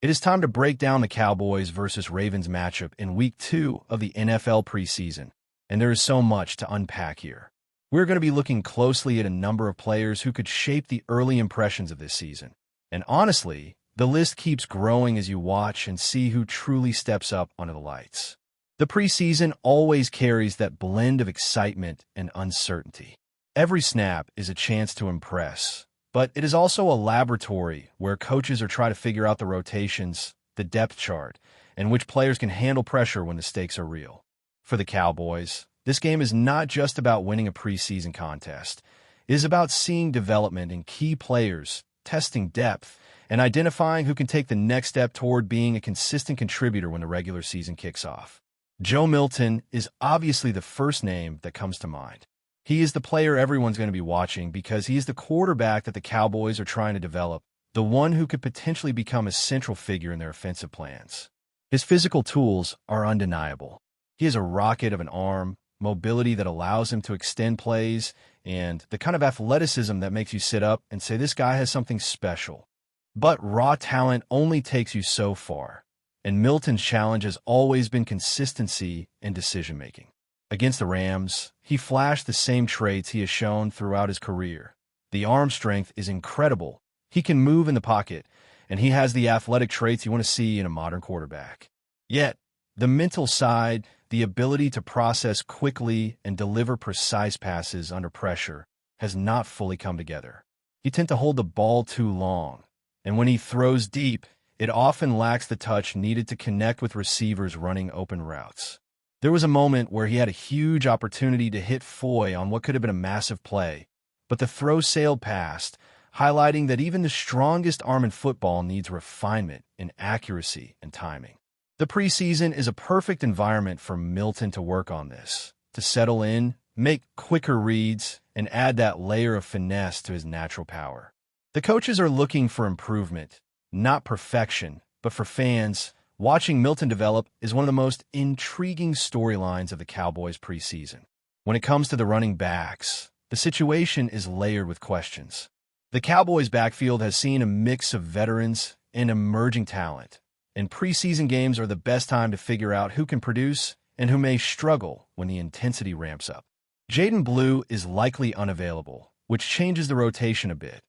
It is time to break down the Cowboys versus Ravens matchup in Week 2 of the NFL preseason, and there is so much to unpack here. We're going to be looking closely at a number of players who could shape the early impressions of this season. And honestly, the list keeps growing as you watch and see who truly steps up onto the lights. The preseason always carries that blend of excitement and uncertainty. Every snap is a chance to impress, but it is also a laboratory where coaches are trying to figure out the rotations, the depth chart, and which players can handle pressure when the stakes are real. For the Cowboys, this game is not just about winning a preseason contest. It is about seeing development in key players, testing depth, and identifying who can take the next step toward being a consistent contributor when the regular season kicks off. Joe Milton is obviously the first name that comes to mind. He is the player everyone's going to be watching because he is the quarterback that the Cowboys are trying to develop, the one who could potentially become a central figure in their offensive plans. His physical tools are undeniable. He has a rocket of an arm, mobility that allows him to extend plays, and the kind of athleticism that makes you sit up and say this guy has something special. But raw talent only takes you so far, and Milton's challenge has always been consistency and decision-making. Against the Rams, he flashed the same traits he has shown throughout his career. The arm strength is incredible. He can move in the pocket, and he has the athletic traits you want to see in a modern quarterback. Yet, the mental side, the ability to process quickly and deliver precise passes under pressure, has not fully come together. He tends to hold the ball too long, and when he throws deep, it often lacks the touch needed to connect with receivers running open routes. There was a moment where he had a huge opportunity to hit Foy on what could have been a massive play, but the throw sailed past, highlighting that even the strongest arm in football needs refinement in accuracy and timing. The preseason is a perfect environment for Milton to work on this, to settle in, make quicker reads, and add that layer of finesse to his natural power. The coaches are looking for improvement, not perfection, but for fans, watching Milton develop is one of the most intriguing storylines of the Cowboys preseason. When it comes to the running backs, the situation is layered with questions. The Cowboys' backfield has seen a mix of veterans and emerging talent, and preseason games are the best time to figure out who can produce and who may struggle when the intensity ramps up. Jaden Blue is likely unavailable, which changes the rotation a bit,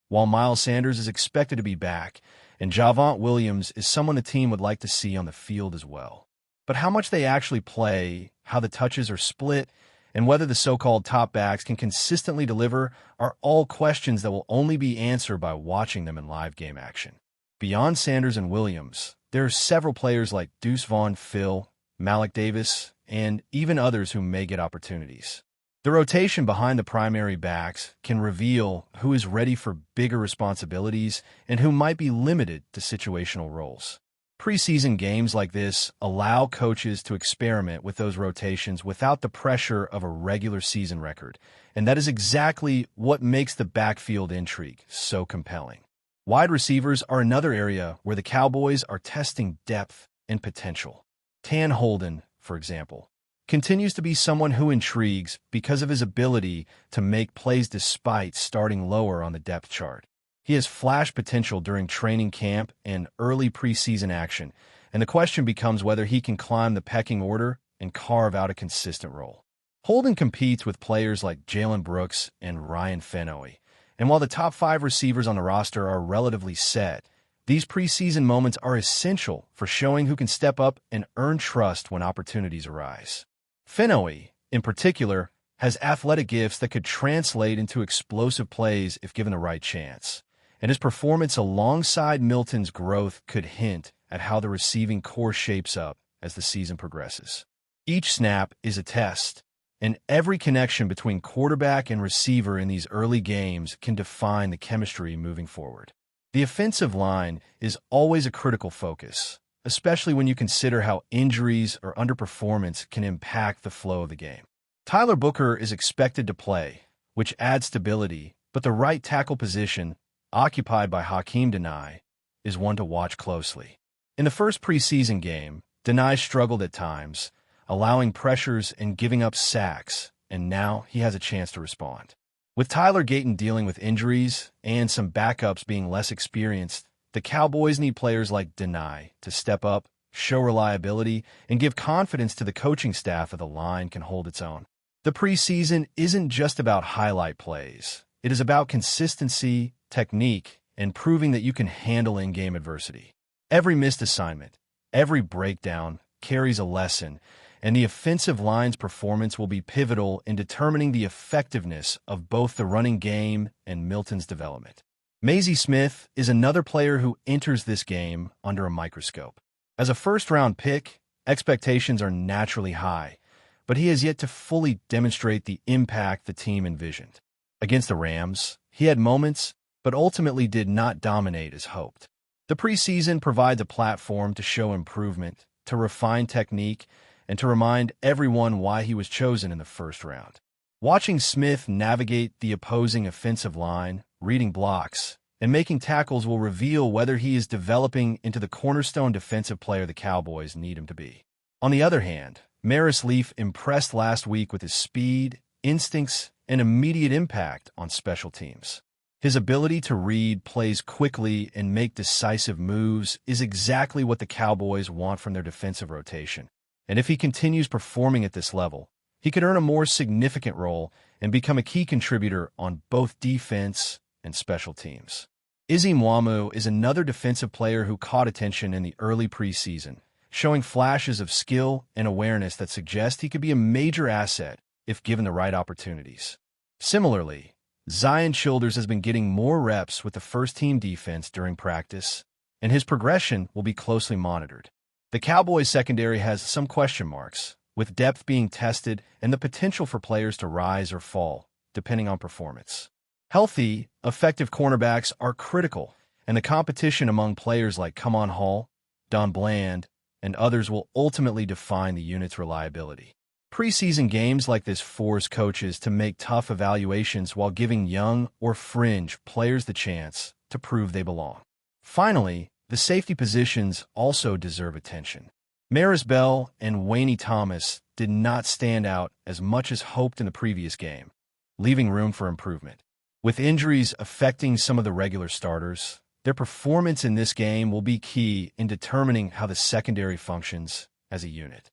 while Miles Sanders is expected to be back, and Javonte Williams is someone the team would like to see on the field as well. But how much they actually play, how the touches are split, and whether the so-called top backs can consistently deliver are all questions that will only be answered by watching them in live game action. Beyond Sanders and Williams, there are several players like Deuce Vaughn, Phil, Malik Davis, and even others who may get opportunities. The rotation behind the primary backs can reveal who is ready for bigger responsibilities and who might be limited to situational roles. Preseason games like this allow coaches to experiment with those rotations without the pressure of a regular season record, and that is exactly what makes the backfield intrigue so compelling. Wide receivers are another area where the Cowboys are testing depth and potential. Tan Holden, for example, continues to be someone who intrigues because of his ability to make plays despite starting lower on the depth chart. He has flash potential during training camp and early preseason action, and the question becomes whether he can climb the pecking order and carve out a consistent role. Holden competes with players like Jalen Brooks and Ryan Fennoy, and while the top 5 receivers on the roster are relatively set, these preseason moments are essential for showing who can step up and earn trust when opportunities arise. Fennoy, in particular, has athletic gifts that could translate into explosive plays if given the right chance, and his performance alongside Milton's growth could hint at how the receiving core shapes up as the season progresses. Each snap is a test, and every connection between quarterback and receiver in these early games can define the chemistry moving forward. The offensive line is always a critical focus, especially when you consider how injuries or underperformance can impact the flow of the game. Tyler Booker is expected to play, which adds stability, but the right tackle position, occupied by Hakeem Deni, is one to watch closely. In the first preseason game, Deni struggled at times, allowing pressures and giving up sacks, and now he has a chance to respond. With Tyler Gayton dealing with injuries and some backups being less experienced, The Cowboys need players like Deny to step up, show reliability, and give confidence to the coaching staff that the line can hold its own. The preseason isn't just about highlight plays. It is about consistency, technique, and proving that you can handle in-game adversity. Every missed assignment, every breakdown carries a lesson, and the offensive line's performance will be pivotal in determining the effectiveness of both the running game and Milton's development. Maisie Smith is another player who enters this game under a microscope. As a first-round pick, expectations are naturally high, but he has yet to fully demonstrate the impact the team envisioned. Against the Rams, he had moments, but ultimately did not dominate as hoped. The preseason provides a platform to show improvement, to refine technique, and to remind everyone why he was chosen in the first round. Watching Smith navigate the opposing offensive line, reading blocks, and making tackles will reveal whether he is developing into the cornerstone defensive player the Cowboys need him to be. On the other hand, Maris Leaf impressed last week with his speed, instincts, and immediate impact on special teams. His ability to read plays quickly and make decisive moves is exactly what the Cowboys want from their defensive rotation. And if he continues performing at this level, he could earn a more significant role and become a key contributor on both defense and special teams. Izzy Mwamu is another defensive player who caught attention in the early preseason, showing flashes of skill and awareness that suggest he could be a major asset if given the right opportunities. Similarly, Zion Childers has been getting more reps with the first-team defense during practice, and his progression will be closely monitored. The Cowboys secondary has some question marks, with depth being tested and the potential for players to rise or fall, depending on performance. Healthy, effective cornerbacks are critical, and the competition among players like Kamon Hall, Don Bland, and others will ultimately define the unit's reliability. Preseason games like this force coaches to make tough evaluations while giving young or fringe players the chance to prove they belong. Finally, the safety positions also deserve attention. Maris Bell and Wayne Thomas did not stand out as much as hoped in the previous game, leaving room for improvement. With injuries affecting some of the regular starters, their performance in this game will be key in determining how the secondary functions as a unit.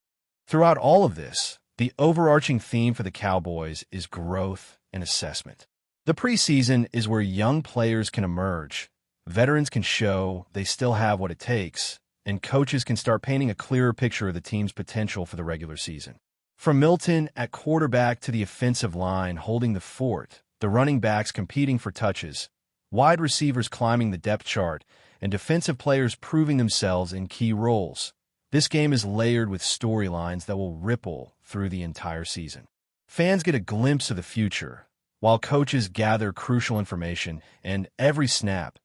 Throughout all of this, the overarching theme for the Cowboys is growth and assessment. The preseason is where young players can emerge, veterans can show they still have what it takes, and coaches can start painting a clearer picture of the team's potential for the regular season. From Milton at quarterback to the offensive line holding the fort, the running backs competing for touches, wide receivers climbing the depth chart, and defensive players proving themselves in key roles, this game is layered with storylines that will ripple through the entire season. Fans get a glimpse of the future, while coaches gather crucial information, and every snap,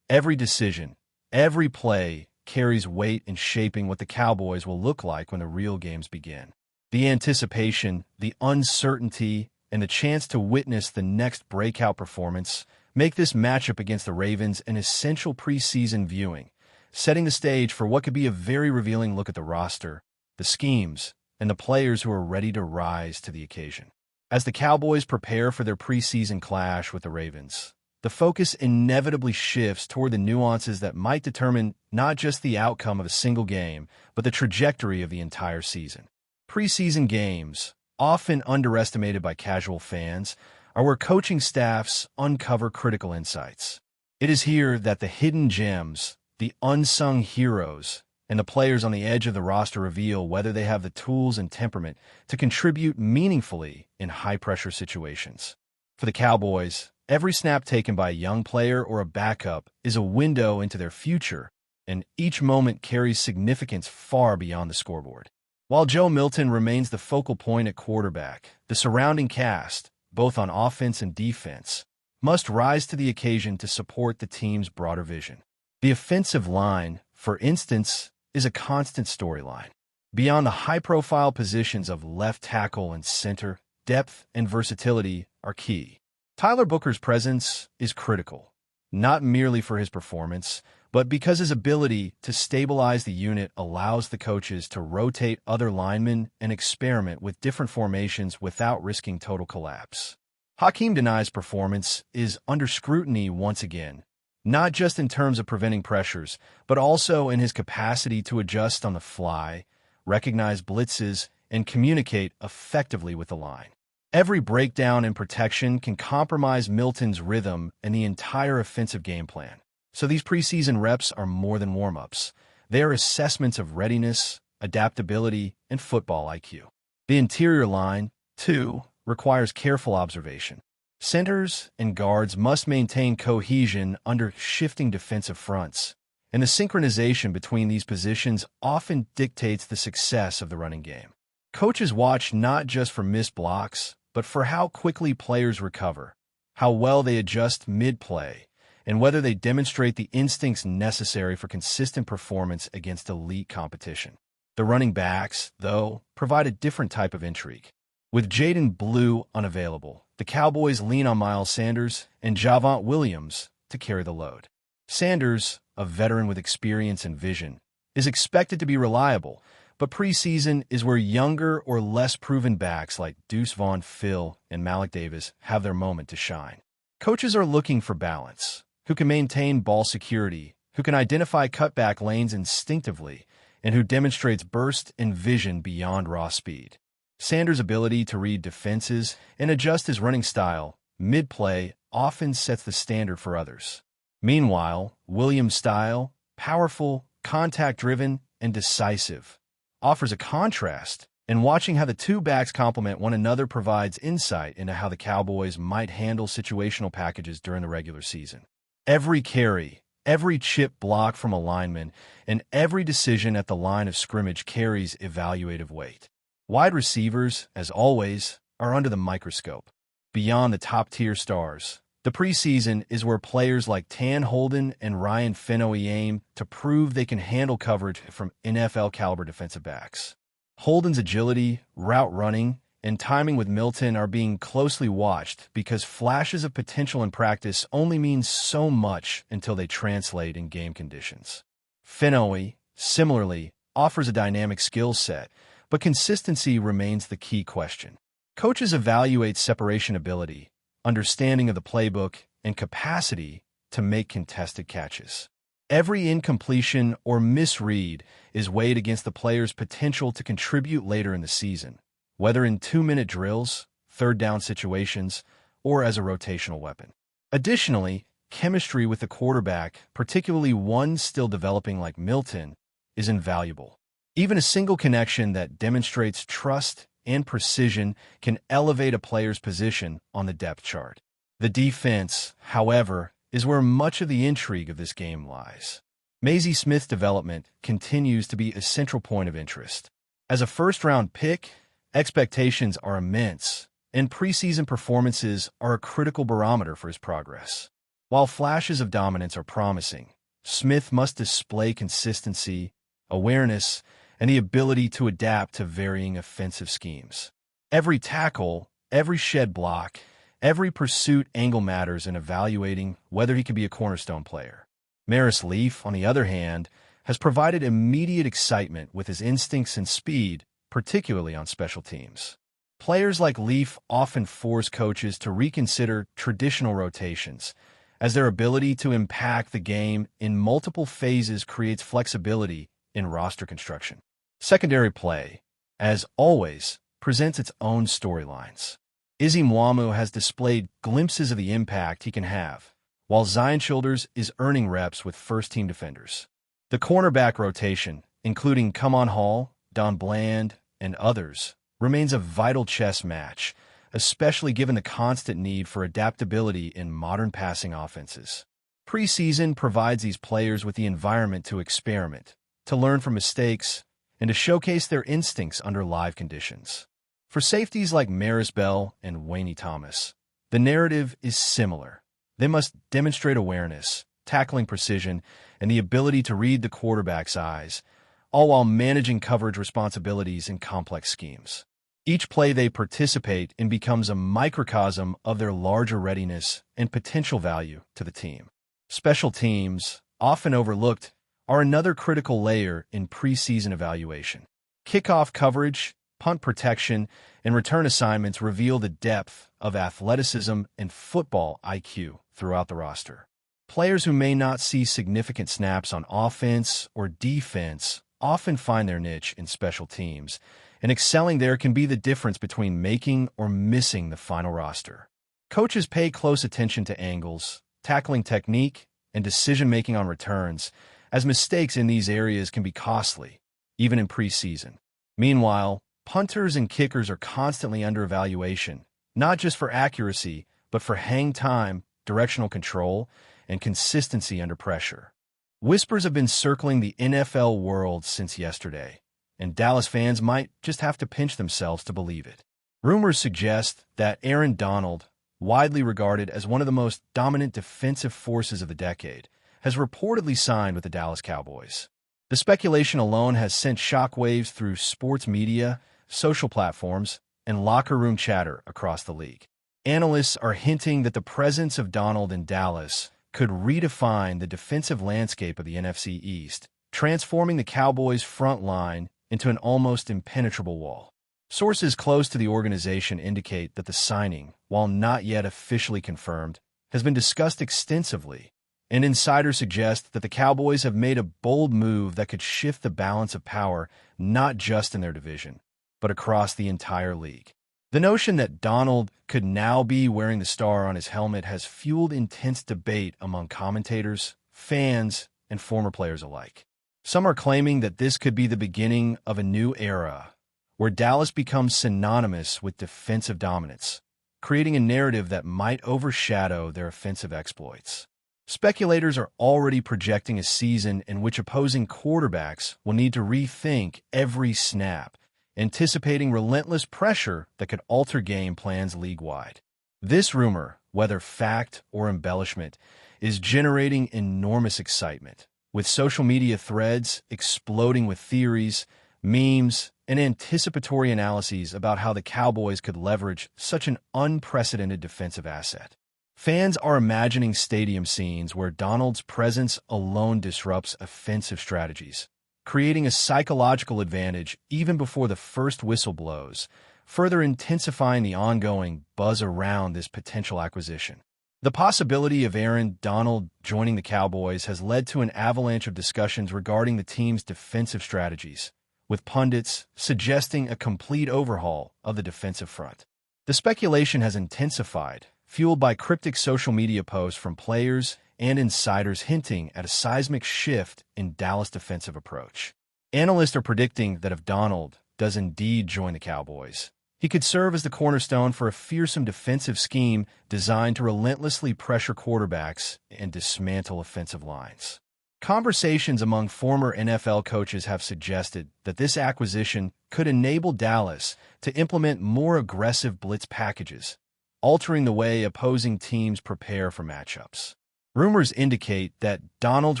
every decision, every play carries weight in shaping what the Cowboys will look like when the real games begin. The anticipation, the uncertainty, and the chance to witness the next breakout performance make this matchup against the Ravens an essential preseason viewing, setting the stage for what could be a very revealing look at the roster, the schemes, and the players who are ready to rise to the occasion. As the Cowboys prepare for their preseason clash with the Ravens, the focus inevitably shifts toward the nuances that might determine not just the outcome of a single game, but the trajectory of the entire season. Preseason games, often underestimated by casual fans, are where coaching staffs uncover critical insights. It is here that the hidden gems, the unsung heroes, and the players on the edge of the roster reveal whether they have the tools and temperament to contribute meaningfully in high-pressure situations. For the Cowboys, every snap taken by a young player or a backup is a window into their future, and each moment carries significance far beyond the scoreboard. While Joe Milton remains the focal point at quarterback, the surrounding cast, both on offense and defense, must rise to the occasion to support the team's broader vision. The offensive line, for instance, is a constant storyline. Beyond the high-profile positions of left tackle and center, depth and versatility are key. Tyler Booker's presence is critical, not merely for his performance, but because his ability to stabilize the unit allows the coaches to rotate other linemen and experiment with different formations without risking total collapse. Hakeem Dena's performance is under scrutiny once again, not just in terms of preventing pressures, but also in his capacity to adjust on the fly, recognize blitzes, and communicate effectively with the line. Every breakdown in protection can compromise Milton's rhythm and the entire offensive game plan. So these preseason reps are more than warm-ups. They are assessments of readiness, adaptability, and football IQ. The interior line, too, requires careful observation. Centers and guards must maintain cohesion under shifting defensive fronts, and the synchronization between these positions often dictates the success of the running game. Coaches watch not just for missed blocks, but for how quickly players recover, how well they adjust mid-play, and whether they demonstrate the instincts necessary for consistent performance against elite competition. The running backs, though, provide a different type of intrigue. With Jaden Blue unavailable, the Cowboys lean on Miles Sanders and Javonte Williams to carry the load. Sanders, a veteran with experience and vision, is expected to be reliable, but preseason is where younger or less proven backs like Deuce Vaughn Phil and Malik Davis have their moment to shine. Coaches are looking for balance, who can maintain ball security, who can identify cutback lanes instinctively, and who demonstrates burst and vision beyond raw speed. Sanders' ability to read defenses and adjust his running style mid-play often sets the standard for others. Meanwhile, Williams' style, powerful, contact-driven, and decisive, offers a contrast, and watching how the two backs complement one another provides insight into how the Cowboys might handle situational packages during the regular season. Every carry, every chip block from a lineman, and every decision at the line of scrimmage carries evaluative weight. Wide receivers, as always, are under the microscope. Beyond the top-tier stars, the preseason is where players like Tan Holden and Ryan Fennoy aim to prove they can handle coverage from NFL-caliber defensive backs. Holden's agility, route running, and timing with Milton are being closely watched because flashes of potential in practice only mean so much until they translate in game conditions. Fennoy, similarly, offers a dynamic skill set, but consistency remains the key question. Coaches evaluate separation ability, understanding of the playbook, and capacity to make contested catches. Every incompletion or misread is weighed against the player's potential to contribute later in the season, whether in 2-minute drills, third-down situations, or as a rotational weapon. Additionally, chemistry with the quarterback, particularly one still developing like Milton, is invaluable. Even a single connection that demonstrates trust and precision can elevate a player's position on the depth chart. The defense, however, is where much of the intrigue of this game lies. Maisie Smith's development continues to be a central point of interest. As a first-round pick, expectations are immense, and preseason performances are a critical barometer for his progress. While flashes of dominance are promising, Smith must display consistency, awareness, and the ability to adapt to varying offensive schemes. Every tackle, every shed block, every pursuit angle matters in evaluating whether he can be a cornerstone player. Maris Leaf, on the other hand, has provided immediate excitement with his instincts and speed, particularly on special teams. Players like Leaf often force coaches to reconsider traditional rotations, as their ability to impact the game in multiple phases creates flexibility in roster construction. Secondary play, as always, presents its own storylines. Izzy Mwamu has displayed glimpses of the impact he can have, while Zion Childers is earning reps with first-team defenders. The cornerback rotation, including Kamon Hall, Don Bland, and others, remains a vital chess match, especially given the constant need for adaptability in modern passing offenses. Preseason provides these players with the environment to experiment, to learn from mistakes, and to showcase their instincts under live conditions. For safeties like Maris Bell and Wayne Thomas, the narrative is similar. They must demonstrate awareness, tackling precision, and the ability to read the quarterback's eyes, all while managing coverage responsibilities in complex schemes. Each play they participate in becomes a microcosm of their larger readiness and potential value to the team. Special teams, often overlooked, are another critical layer in preseason evaluation. Kickoff coverage, punt protection, and return assignments reveal the depth of athleticism and football IQ throughout the roster. Players who may not see significant snaps on offense or defense often find their niche in special teams, and excelling there can be the difference between making or missing the final roster. Coaches pay close attention to angles, tackling technique, and decision-making on returns, as mistakes in these areas can be costly, even in preseason. Meanwhile, punters and kickers are constantly under evaluation, not just for accuracy, but for hang time, directional control, and consistency under pressure. Whispers have been circling the NFL world since yesterday, and Dallas fans might just have to pinch themselves to believe it. Rumors suggest that Aaron Donald, widely regarded as one of the most dominant defensive forces of the decade, has reportedly signed with the Dallas Cowboys. The speculation alone has sent shockwaves through sports media, social platforms, and locker room chatter across the league. Analysts are hinting that the presence of Donald in Dallas could redefine the defensive landscape of the NFC East, transforming the Cowboys' front line into an almost impenetrable wall. Sources close to the organization indicate that the signing, while not yet officially confirmed, has been discussed extensively, and insiders suggest that the Cowboys have made a bold move that could shift the balance of power not just in their division, but across the entire league. The notion that Donald could now be wearing the star on his helmet has fueled intense debate among commentators, fans, and former players alike. Some are claiming that this could be the beginning of a new era, where Dallas becomes synonymous with defensive dominance, creating a narrative that might overshadow their offensive exploits. Speculators are already projecting a season in which opposing quarterbacks will need to rethink every snap, anticipating relentless pressure that could alter game plans league-wide. This rumor, whether fact or embellishment, is generating enormous excitement, with social media threads exploding with theories, memes, and anticipatory analyses about how the Cowboys could leverage such an unprecedented defensive asset. Fans are imagining stadium scenes where Donald's presence alone disrupts offensive strategies, creating a psychological advantage even before the first whistle blows, further intensifying the ongoing buzz around this potential acquisition. The possibility of Aaron Donald joining the Cowboys has led to an avalanche of discussions regarding the team's defensive strategies, with pundits suggesting a complete overhaul of the defensive front. The speculation has intensified, fueled by cryptic social media posts from players and insiders hinting at a seismic shift in Dallas' defensive approach. Analysts are predicting that if Donald does indeed join the Cowboys, he could serve as the cornerstone for a fearsome defensive scheme designed to relentlessly pressure quarterbacks and dismantle offensive lines. Conversations among former NFL coaches have suggested that this acquisition could enable Dallas to implement more aggressive blitz packages, altering the way opposing teams prepare for matchups. Rumors indicate that Donald's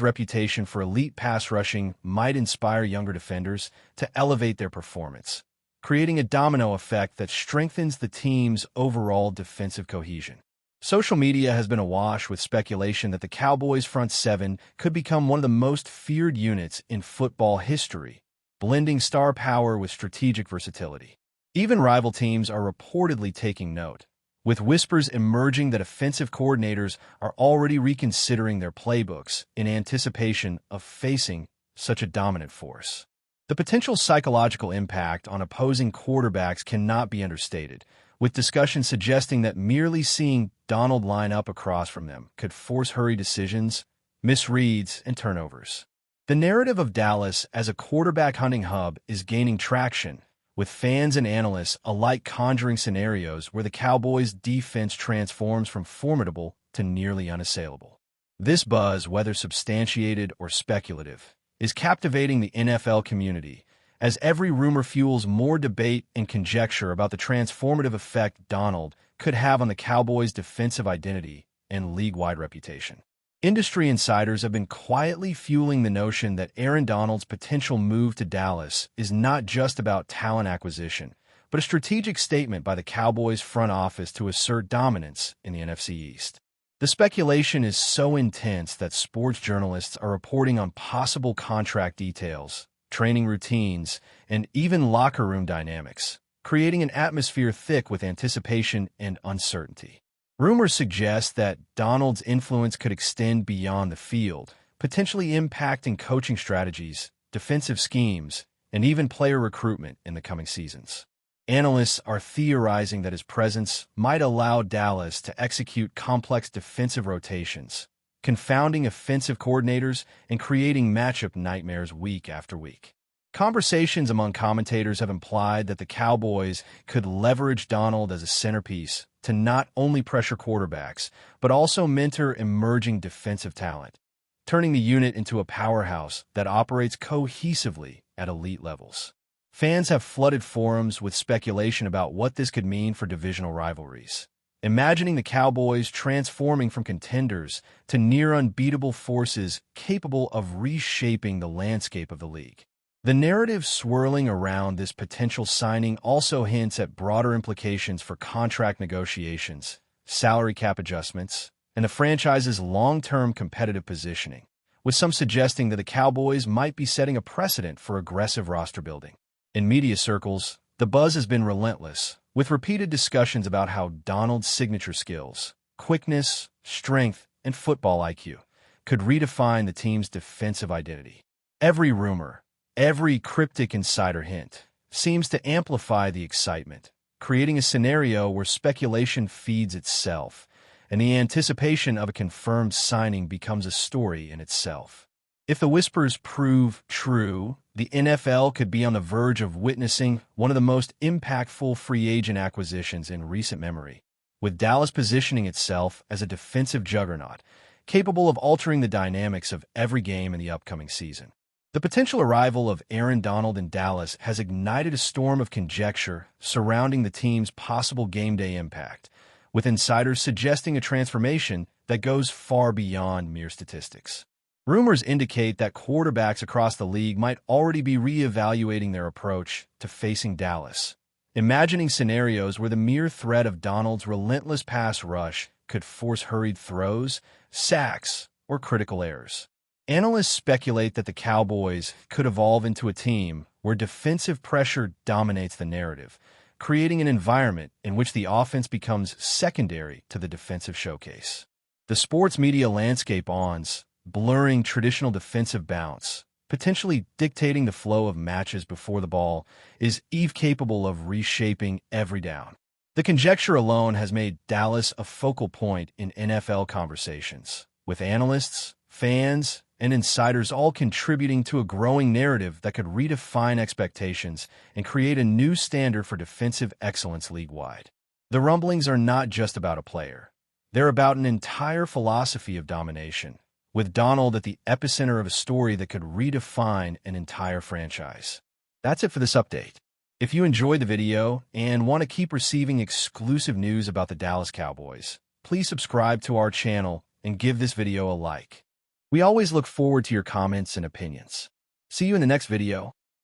reputation for elite pass rushing might inspire younger defenders to elevate their performance, creating a domino effect that strengthens the team's overall defensive cohesion. Social media has been awash with speculation that the Cowboys' front seven could become one of the most feared units in football history, blending star power with strategic versatility. Even rival teams are reportedly taking note, with whispers emerging that offensive coordinators are already reconsidering their playbooks in anticipation of facing such a dominant force. The potential psychological impact on opposing quarterbacks cannot be understated, with discussions suggesting that merely seeing Donald line up across from them could force hurried decisions, misreads, and turnovers. The narrative of Dallas as a quarterback-hunting hub is gaining traction, with fans and analysts alike conjuring scenarios where the Cowboys' defense transforms from formidable to nearly unassailable. This buzz, whether substantiated or speculative, is captivating the NFL community, as every rumor fuels more debate and conjecture about the transformative effect Donald could have on the Cowboys' defensive identity and league-wide reputation. Industry insiders have been quietly fueling the notion that Aaron Donald's potential move to Dallas is not just about talent acquisition, but a strategic statement by the Cowboys' front office to assert dominance in the NFC East. The speculation is so intense that sports journalists are reporting on possible contract details, training routines, and even locker room dynamics, creating an atmosphere thick with anticipation and uncertainty. Rumors suggest that Donald's influence could extend beyond the field, potentially impacting coaching strategies, defensive schemes, and even player recruitment in the coming seasons. Analysts are theorizing that his presence might allow Dallas to execute complex defensive rotations, confounding offensive coordinators and creating matchup nightmares week after week. Conversations among commentators have implied that the Cowboys could leverage Donald as a centerpiece to not only pressure quarterbacks, but also mentor emerging defensive talent, turning the unit into a powerhouse that operates cohesively at elite levels. Fans have flooded forums with speculation about what this could mean for divisional rivalries, imagining the Cowboys transforming from contenders to near unbeatable forces capable of reshaping the landscape of the league. The narrative swirling around this potential signing also hints at broader implications for contract negotiations, salary cap adjustments, and the franchise's long-term competitive positioning, with some suggesting that the Cowboys might be setting a precedent for aggressive roster building. In media circles, the buzz has been relentless, with repeated discussions about how Donald's signature skills, quickness, strength, and football IQ could redefine the team's defensive identity. Every rumor, every cryptic insider hint, seems to amplify the excitement, creating a scenario where speculation feeds itself, and the anticipation of a confirmed signing becomes a story in itself. If the whispers prove true, the NFL could be on the verge of witnessing one of the most impactful free agent acquisitions in recent memory, with Dallas positioning itself as a defensive juggernaut, capable of altering the dynamics of every game in the upcoming season. The potential arrival of Aaron Donald in Dallas has ignited a storm of conjecture surrounding the team's possible game-day impact, with insiders suggesting a transformation that goes far beyond mere statistics. Rumors indicate that quarterbacks across the league might already be re-evaluating their approach to facing Dallas, imagining scenarios where the mere threat of Donald's relentless pass rush could force hurried throws, sacks, or critical errors. Analysts speculate that the Cowboys could evolve into a team where defensive pressure dominates the narrative, creating an environment in which the offense becomes secondary to the defensive showcase. The sports media landscape awns, blurring traditional defensive bounce, potentially dictating the flow of matches before the ball is capable of reshaping every down. The conjecture alone has made Dallas a focal point in NFL conversations, with analysts, fans, and insiders all contributing to a growing narrative that could redefine expectations and create a new standard for defensive excellence league-wide. The rumblings are not just about a player. They're about an entire philosophy of domination, with Donald at the epicenter of a story that could redefine an entire franchise. That's it for this update. If you enjoyed the video and want to keep receiving exclusive news about the Dallas Cowboys, please subscribe to our channel and give this video a like. We always look forward to your comments and opinions. See you in the next video.